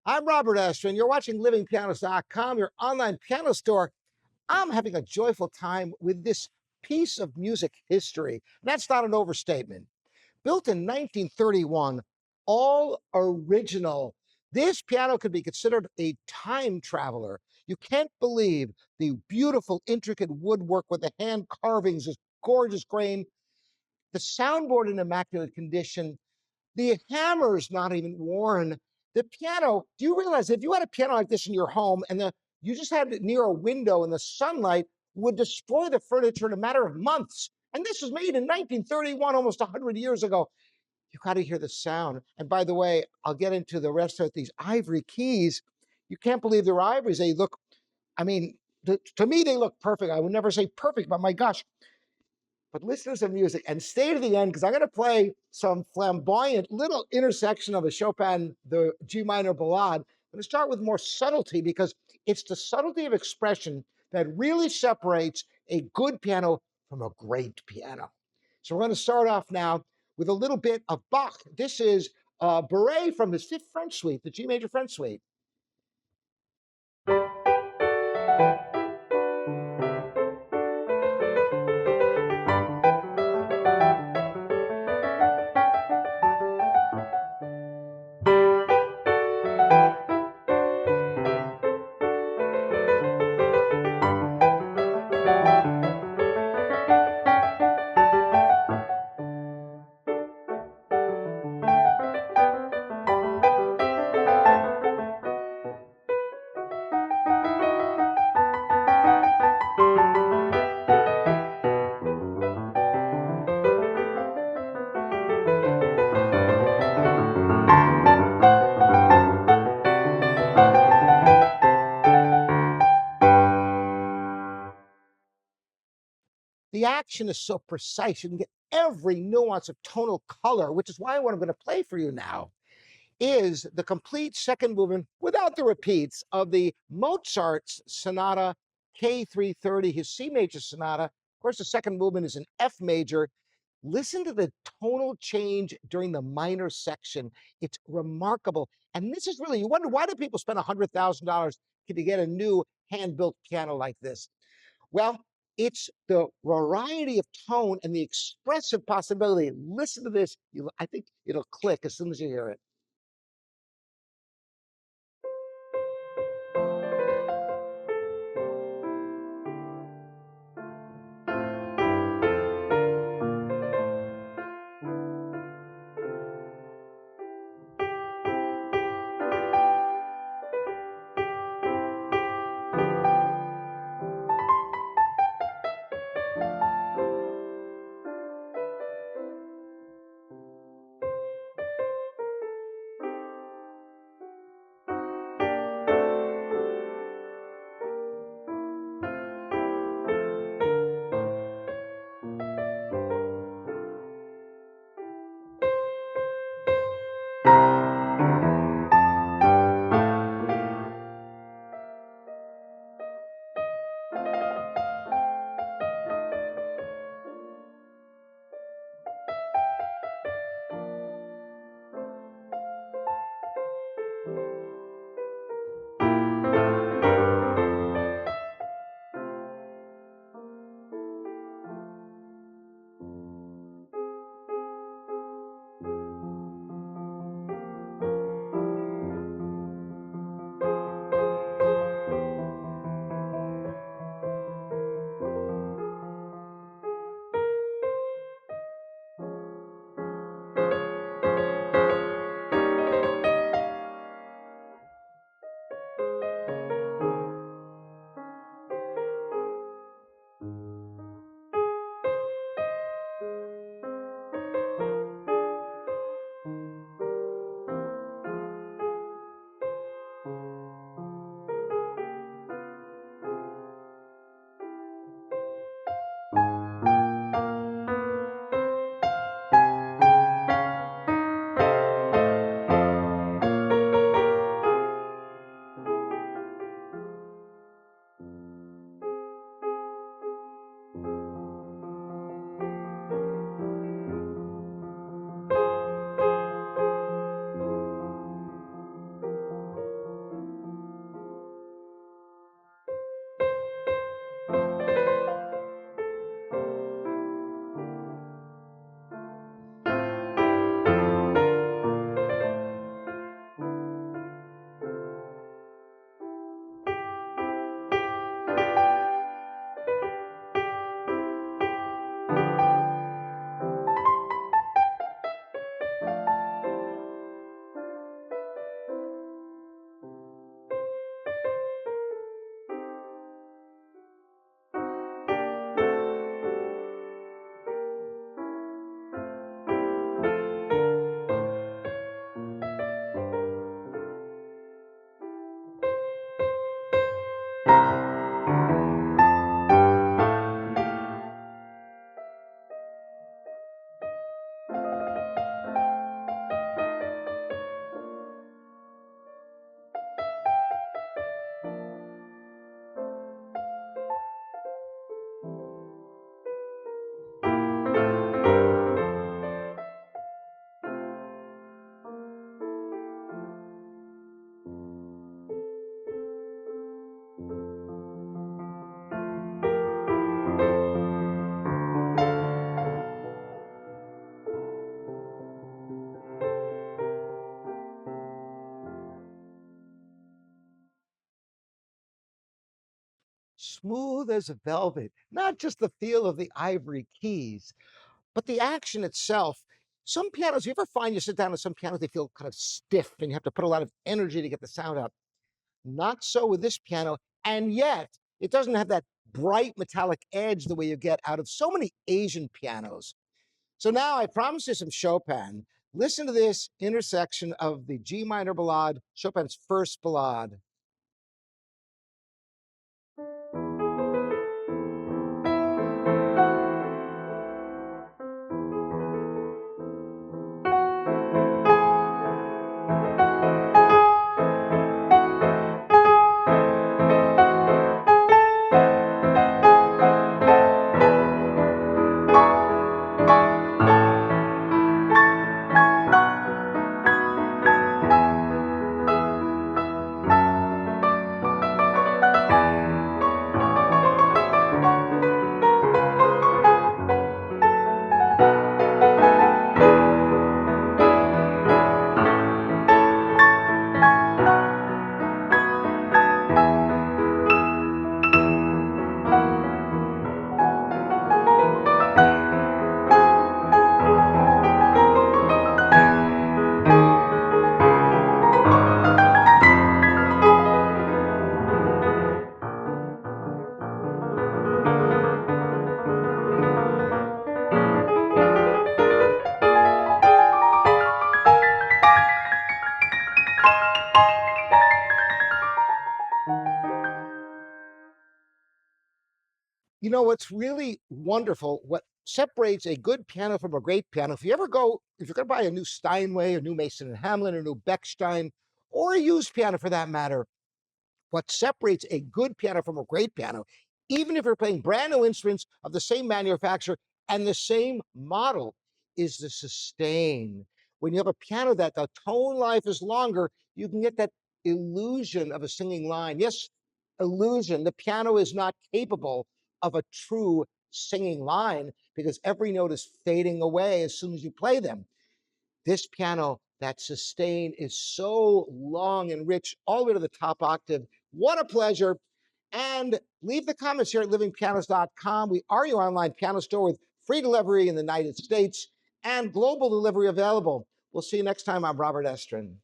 I'm Robert Astor, and you're watching livingpianos.com, your online piano store. I'm having a joyful time with this piece of music history. That's not an overstatement. Built in 1931, all original. This piano could be considered a time traveler. You can't believe the beautiful, intricate woodwork with the hand carvings, this gorgeous grain, the soundboard in immaculate condition, the hammer's not even worn. The piano, do you realize if you had a piano like this in your home and you just had it near a window and the sunlight would destroy the furniture in a matter of months? And this was made in 1931, almost 100 years ago. You got to hear the sound. And by the way, I'll get into the rest of these ivory keys. You can't believe they're ivories. They look, I mean, to me, they look perfect. I would never say perfect, but my gosh, but listen to some music and stay to the end because I'm going to play some flamboyant little intersection of a Chopin, the G minor ballade. I'm going to start with more subtlety because it's the subtlety of expression that really separates a good piano from a great piano. So we're going to start off now with a little bit of Bach. This is Beret from his Fifth French Suite, the G major French Suite. The action is so precise. You can get every nuance of tonal color, which is why what I'm going to play for you now is the complete second movement without the repeats of the Mozart's Sonata K330, his C major sonata. Of course, the second movement is an F major. Listen to the tonal change during the minor section. It's remarkable. And this is really, you wonder, why do people spend $100,000 to get a new hand-built piano like this? Well, it's the variety of tone and the expressive possibility. Listen to this. I think it'll click as soon as you hear it. smooth as velvet, not just the feel of the ivory keys, but the action itself. Some pianos, you ever find you sit down at some pianos, they feel kind of stiff and you have to put a lot of energy to get the sound out. Not so with this piano, and yet it doesn't have that bright metallic edge the way you get out of so many Asian pianos. So now I promised you some Chopin. Listen to this intersection of the G minor ballade, Chopin's first ballade. You know what's really wonderful, what separates a good piano from a great piano, if you're going to buy a new Steinway, a new Mason and Hamlin, a new Bechstein, or a used piano for that matter, what separates a good piano from a great piano, even if you're playing brand new instruments of the same manufacturer and the same model, is the sustain. When you have a piano that the tone life is longer, you can get that illusion of a singing line. Yes, illusion. The piano is not capable of a true singing line because every note is fading away as soon as you play them. This piano, that sustain is so long and rich all the way to the top octave. What a pleasure. And leave the comments here at livingpianos.com. We are your online piano store with free delivery in the United States and global delivery available. We'll see you next time. I'm Robert Estrin.